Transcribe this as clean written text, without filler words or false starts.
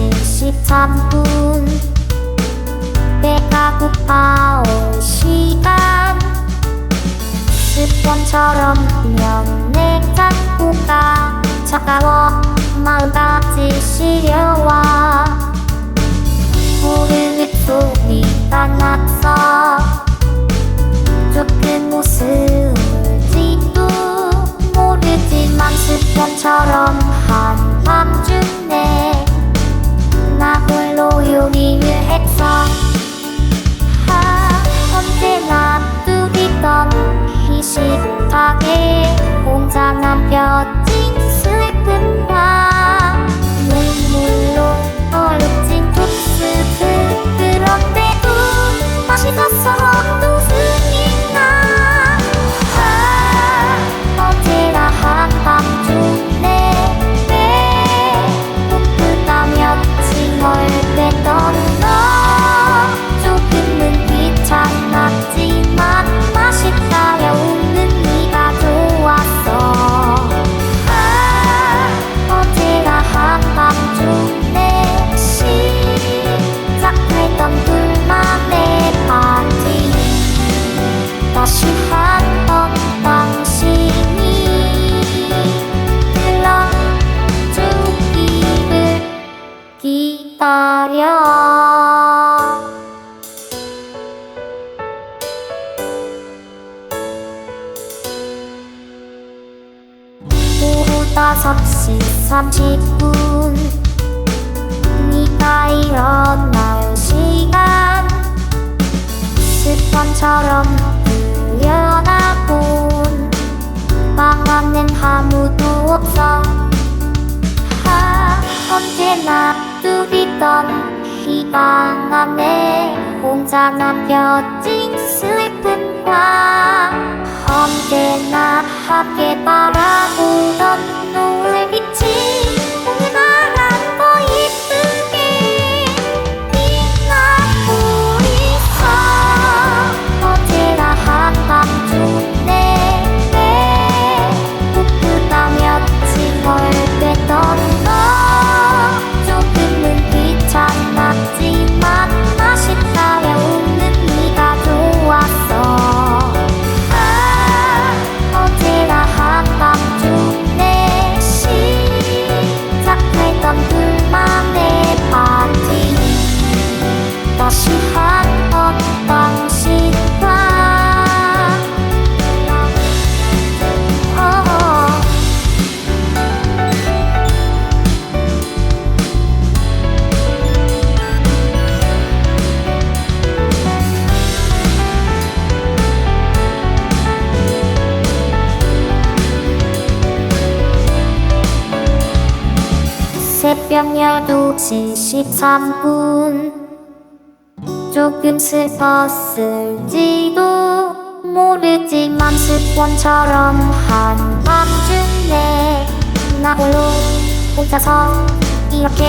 13분 배가 고파올 시간 습관처럼 면내장구가 차가워 마음까지 시려와 모르는 소리가 났어 조금 웃을지도 모르지만 습관처럼 한밤중에 나 홀로 요리를 했어. 언제나 뚜리던 이 식탁에 혼자 남겨진 슬픈 밤 눈물로 얼룩진 옥수수 그런데도 맛있어서 웃음이 나. 언제나 한밤중에 배고프다며 칭얼댔던 너 조금은 귀찮았지만 맛있다며 웃는 네가 좋았어. 언제나 한밤중에 시작했던 둘만의 파티 다시 한번 당신이 들러주기를 기다려. 오후 5시 30분 네가 일어날 시간 습관처럼 들여다본 방 안엔 아무도 없어. 언제나 뚜리던 이 방 안에 혼자 남겨진 슬픈 밤 언제나 함께 바라보던 노을빛이 오늘 바람 더 이쁘게 빛나고 있어. 언제나 한밤중에 배고프다며 칭얼댔던 너 조금은 귀찮았지만 맛있다며 웃는 네가 좋았어. 언제나 한밤중에 시작했던 둘만의 파티 다시 한번 당신과 새벽 12시 13분 조금 슬펐을지도 모르지만 습관처럼 한밤중에 나 홀로 혼자서 이렇게